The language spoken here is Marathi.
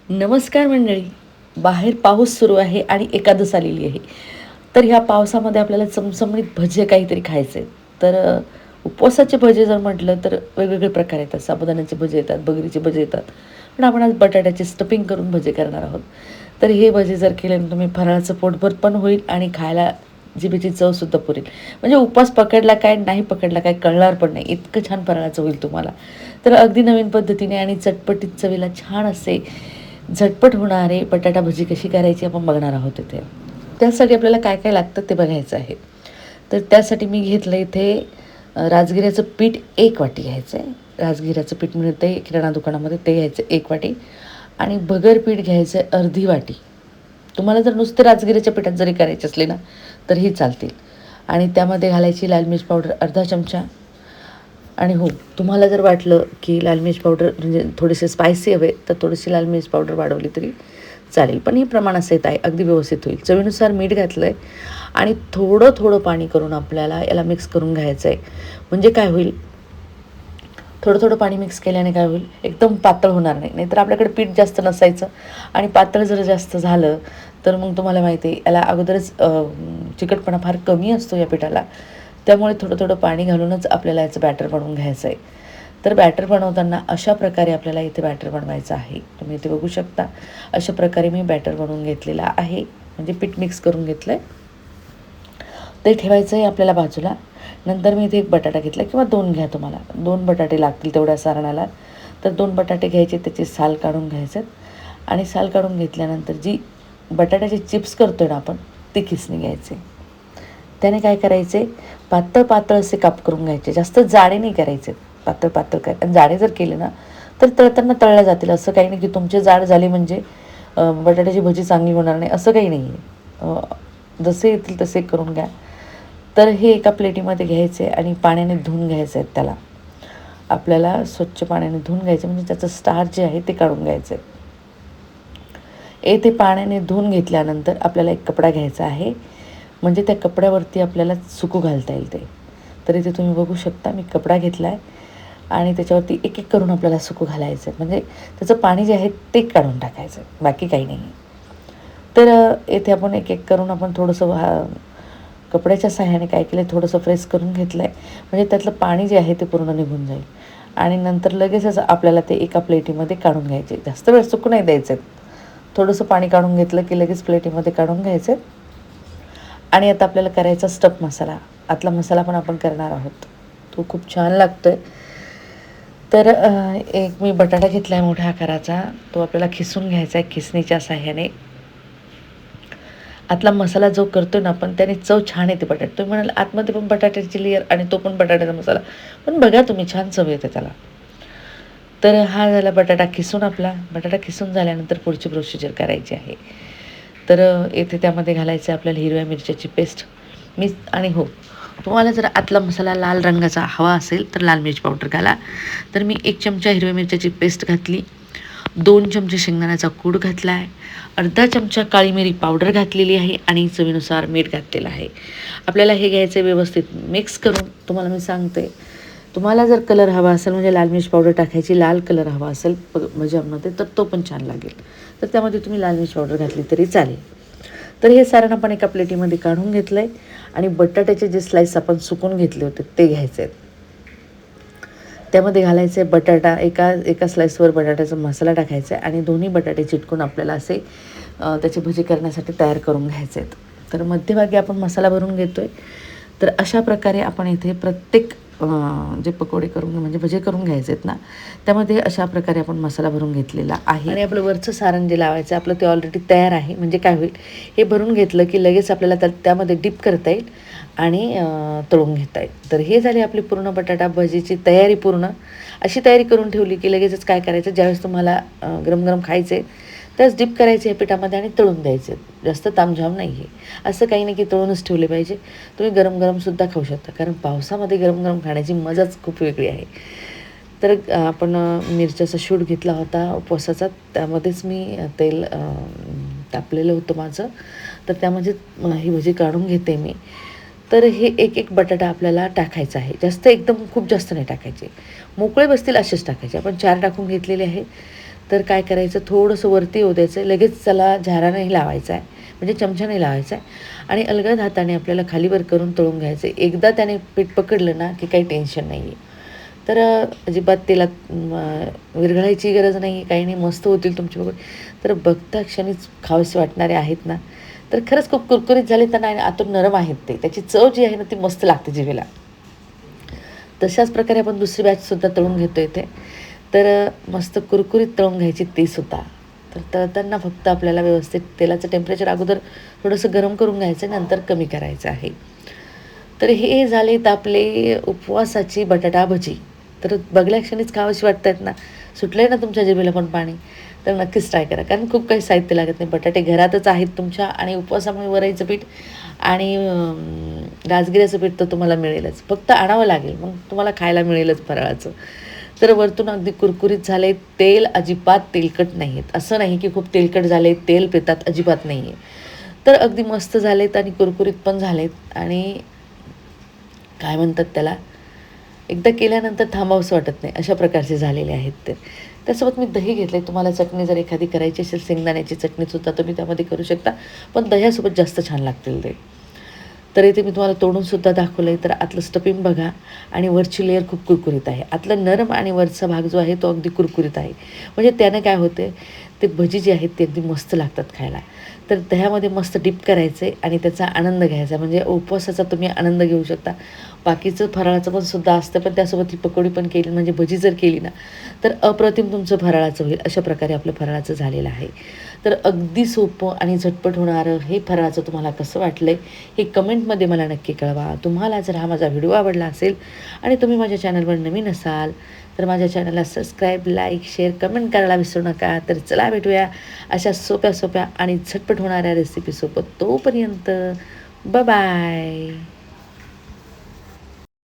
नमस्कार मंडळी. बाहेर पाऊस सुरू आहे आणि एकादश आलेली आहे. तर ह्या पावसामध्ये आपल्याला चमचमीत भजे काहीतरी खायचे आहेत. तर उपवासाचे भजे जर म्हटलं तर वेगवेगळे प्रकार येतात. साबुदाण्याचे भजे येतात, बगरीचे भजे येतात. पण आपण आज बटाट्याचे स्टफिंग करून भजे करणार आहोत. तर हे भजे जर केले ना तुम्ही फराळाचं पोटभर पण होईल आणि खायला जिभेची चवसुद्धा पुरेल. म्हणजे उपवास पकडला काय, नाही पकडला काय कळणार पण नाही. इतकं छान फराळाचं होईल तुम्हाला. तर अगदी नवीन पद्धतीने आणि चटपटीत चवीला छान असे झटपट होणारे बटाटा भजी कशी करायची आपण बघणार आहोत इथे. त्यासाठी आपल्याला काय काय लागतं ते बघायचं आहे. तर त्यासाठी मी घेतलं इथे राजगिऱ्याचं पीठ 1 वाटी घ्यायचं आहे. राजगिऱ्याचं पीठ मिळतं आहे किराणा दुकानामध्ये, ते घ्यायचं 1 वाटी. आणि भगर पीठ घ्यायचं आहे अर्धी वाटी. तुम्हाला जर नुसते राजगिऱ्याच्या पिठात जरी करायचे असले ना तरीही चालतील. आणि त्यामध्ये घालायची लाल मिर्च पावडर अर्धा चमचा. आणि हो, तुम्हाला जर वाटलं की लाल मिर्च पावडर म्हणजे थोडेसे स्पायसी हवे तर थोडीशी लाल मिर्च पावडर वाढवली तरी चालेल. पण हे प्रमाण असं येत आहे, अगदी व्यवस्थित होईल. चवीनुसार मीठ घातलं आहे आणि थोडं थोडं पाणी करून आपल्याला याला मिक्स करून घ्यायचं आहे. म्हणजे काय होईल, थोडं थोडं पाणी मिक्स केल्याने काय होईल, एकदम पातळ होणार नाही. नाहीतर आपल्याकडे पीठ जास्त नसायचं आणि पातळ जर जास्त झालं तर मग तुम्हाला माहिती आहे याला अगोदरच चिकटपणा फार कमी असतो या पिठाला. त्यामुळे थोडं थोडं पाणी घालूनच आपल्याला याचं बॅटर बनवून घ्यायचं आहे. तर बॅटर बनवताना अशा प्रकारे आपल्याला इथे बॅटर बनवायचं आहे. तुम्ही इथे बघू शकता, अशा प्रकारे मी बॅटर बनवून घेतलेला आहे. म्हणजे पीठ मिक्स करून घेतलं आहे. ते ठेवायचं आहे आपल्याला बाजूला. नंतर मी इथे 1 बटाटा घेतला किंवा 2 घ्या तुम्हाला. 2 बटाटे लागतील तेवढ्या सारणाला. तर 2 बटाटे घ्यायचे, त्याची साल काढून घ्यायचं आणि साल काढून घेतल्यानंतर जी बटाट्याचे चिप्स करतो ना आपण, ती खिसणी घ्यायचे. त्याने काय करायचे, पातळ पातळ असे काप करून घ्यायचे. जास्त जाडे नाही करायचे, पातळ पातळ काय. आणि जाडे जर केले ना तर तळताना तळल्या जातील. असं काही नाही की तुमचे जाड झाले म्हणजे बटाट्याची भजी चांगली होणार नाही, असं काही नाही आहे. जसे येतील तसे करून घ्या. तर हे एका प्लेटीमध्ये घ्यायचे आणि पाण्याने धुवून घ्यायचे आहेत त्याला. आपल्याला स्वच्छ पाण्याने धुवून घ्यायचे म्हणजे त्याचं स्टार्च जे आहे ते काढून घ्यायचं आहे. ते पाण्याने धुवून घेतल्यानंतर आपल्याला एक कपडा घ्यायचा आहे. म्हणजे त्या कपड्यावरती आपल्याला सुकू घालता येईल ते. तर इथे तुम्ही बघू शकता, मी कपडा घेतला आहे आणि त्याच्यावरती एक एक करून आपल्याला सुकू घालायचं आहे. म्हणजे त्याचं पाणी जे आहे ते काढून टाकायचं आहे, बाकी काही नाही. तर येथे आपण एक एक करून आपण थोडंसं कपड्याच्या सहाय्याने काय केलं, थोडंसं प्रेस करून घेतलं आहे. म्हणजे त्यातलं पाणी जे आहे ते पूर्ण निघून जाईल. आणि नंतर लगेचच आपल्याला ते एका प्लेटीमध्ये काढून घ्यायचे. जास्त वेळ सुकू नाही द्यायचं आहे. थोडंसं पाणी काढून घेतलं की लगेच प्लेटीमध्ये काढून घ्यायचं. आणि आता आपल्याला करायचा स्टफ मसाला. आतला मसाला पण आपण करणार आहोत. तो खूप छान लागतो आहे. तर एक मी बटाटा घेतला आहे मोठ्या आकाराचा. तो आपल्याला खिसून घ्यायचा आहे खिसणीच्या साहाय्याने. आतला मसाला जो करतो ना आपण त्याने चव छान येते बटाटे. तुम्ही म्हणाल आतमध्ये पण बटाट्याची लेयर आणि तो पण बटाट्याचा मसाला, पण बघा तुम्ही छान चव येते त्याला. तर हा झाला बटाटा खिसून. आपला बटाटा खिसून झाल्यानंतर पुढची प्रोसिजर करायची आहे. तर येथे त्यामध्ये घालायचं आहे आपल्याला हिरव्या मिरच्याची पेस्ट. आणि हो, तुम्हाला जर आतला मसाला लाल रंगाचा हवा असेल तर लाल मिरची पावडर घाला. तर मी 1 चमचा हिरव्या मिरच्याची पेस्ट घातली, 2 चमचे शेंगदाण्याचा कूट घातला आहे, अर्धा चमचा काळी मिरी पावडर घातलेली आहे आणि चवीनुसार मीठ घातलेलं आहे. आपल्याला हे घ्यायचं व्यवस्थित मिक्स करून. तुम्हाला मी सांगते, तुम्हाला जर कलर हवा असेल म्हणजे लाल मिर्च पावडर टाकायची, लाल कलर हवा असेल भज्यामध्ये तर तो पण छान लागेल. तर त्यामध्ये तुम्ही लाल मिर्च पावडर घातली तरी चालेल. तर हे सारण आपण एका प्लेटीमध्ये काढून घेतलं आहे आणि बटाट्याचे जे स्लाईस आपण सुकून घेतले होते ते घ्यायचे आहेत. त्यामध्ये घालायचं आहे बटाटा. एका एका स्लाईसवर बटाट्याचा मसाला टाकायचा आहे आणि दोन्ही बटाटे चिटकून आपल्याला असे त्याची भजी करण्यासाठी तयार करून घ्यायचे आहेत. तर मध्यभागी आपण मसाला भरून घेतो आहे. तर अशा प्रकारे आपण इथे प्रत्येक जे पकोडे करून म्हणजे भजे करून घ्यायचे आहेत ना, त्यामध्ये अशा प्रकारे आपण मसाला भरून घेतलेला आहे. आणि आपलं वरचं सारण जे लावायचं आपलं ते ऑलरेडी तयार आहे. म्हणजे काय होईल, हे भरून घेतलं की लगेच आपल्याला त्यामध्ये डिप करता येईल आणि तळून घेता येईल. तर हे झाली आपली पूर्ण बटाटा भजीची तयारी. पूर्ण अशी तयारी करून ठेवली की लगेचच काय करायचं, ज्यावेळेस तुम्हाला गरम गरम खायचे त्याच डिप करायचे या पिठामध्ये आणि तळून द्यायचे. जास्त तामझाम नाही आहे. असं काही नाही की तळूनच ठेवले पाहिजे. तुम्ही गरम गरमसुद्धा खाऊ शकता, कारण पावसामध्ये गरम गरम खाण्याची मजाच खूप वेगळी आहे. तर आपण मिरच्याचा शूट घेतला होता उपवासाचा, त्यामध्येच मी तेल तापलेलं होतं माझं. तर त्यामध्ये ही भजी काढून घेते मी. तर हे एक एक बटाटा आपल्याला टाकायचा आहे. जास्त एकदम खूप जास्त नाही टाकायचे, मोकळे बसतील असेच टाकायचे. आपण 4 टाकून घेतलेले आहे. तर काय करायचं, थोडंसं वरती येऊ द्यायचं, लगेच त्याला झारा नाही लावायचा आहे, म्हणजे चमचा नाही लावायचा आहे आणि अलगद हाताने आपल्याला खालीवर करून तळून घ्यायचं. एकदा त्याने पीठ पकडलं ना की काही टेन्शन नाही आहे. तर अजिबात तेलात विरघळायची गरज नाही, काही नाही, मस्त होतील तुमचे पकोडे. तर बघता क्षणीच खावेसे वाटणारे आहेत ना, तर खरंच खूप कुरकुरीत झाले त्यांना आणि आतून नरम आहेत ते. त्याची चव जी आहे ना ती मस्त लागते जिभेला. तशाच प्रकारे आपण दुसरी बॅचसुद्धा तळून घेतो इथे. तर मस्त कुरकुरीत तळून घ्यायची ती सुद्धा. तर तळताना फक्त आपल्याला व्यवस्थित तेलाचं टेम्परेचर अगोदर थोडंसं गरम करून घ्यायचं, नंतर कमी करायचं आहे. तर हे झालेत आपले उपवासाची बटाटा भजी. तर बघल्या क्षणीच खावीशी वाटतायत ना, सुटलंय ना तुमच्या जिभेला पण पाणी, तर नक्कीच ट्राय करा. कारण खूप काही साहित्य लागत नाही. बटाटे घरातच आहेत तुमच्या आणि उपवासामुळे वरईचं पीठ आणि राजगिऱ्याचं पीठ तर तुम्हाला मिळेलच. फक्त आणावं लागेल, मग तुम्हाला खायला मिळेलच फराळाचं. तर वरतून अगदी कुरकुरीत झाले. तेल अजिबात तेलकट नाही आहेत. असं नाही की खूप तेलकट झाले, तेल पितात, अजिबात नाही आहे. तर अगदी मस्त झालेत आणि कुरकुरीत पण झालेत आणि काय म्हणतात त्याला, एकदा केल्यानंतर थांबावंसं वाटत नाही, अशा प्रकारचे झालेले आहेत ते. त्यासोबत मी दही घेतले. तुम्हाला चटणी जर एखादी करायची असेल, शेंगदाण्याची चटणीसुद्धा तुम्ही त्यामध्ये करू शकता, पण दह्यासोबत जास्त छान लागतील ते. तर इथे मी तुम्हाला तोडूनसुद्धा दाखवलं आहे. तर आतलं स्टफिंग बघा आणि वरची लेअर खूप कुरकुरीत आहे. आतलं नरम आणि वरचा भाग जो आहे तो अगदी कुरकुरीत आहे. म्हणजे त्याने काय होते, ते भजी जी आहेत ती अगदी मस्त लागतात खायला. तर दह्यामध्ये मस्त डिप करायचे आणि त्याचा आनंद घ्यायचा, म्हणजे उपवासाचा तुम्ही आनंद घेऊ शकता. बाकीचं फराळाचं पण सुद्धा असतं, पण त्यासोबत ही पकोडी पण केली म्हणजे भजी जर केली ना, तर अप्रतिम तुमचं फराळाचं होईल. अशा प्रकारे आपलं फराळाचं झालेलं आहे. तर अगदी सोपं आणि झटपट होणारं हे फराळाचं तुम्हाला कसं वाटलं आहे, हे कमेंटमध्ये मला नक्की कळवा. तुम्हाला जर हा माझा व्हिडिओ आवडला असेल आणि तुम्ही माझ्या चॅनलवर नवीन असाल, तर माझ्या चॅनलला सबस्क्राईब, लाईक, शेअर, कमेंट करायला विसरू नका. तर चला भेटूया अशा सोप्या सोप्या आणि झटपट होणाऱ्या रेसिपीसोबत. तोपर्यंत बाय.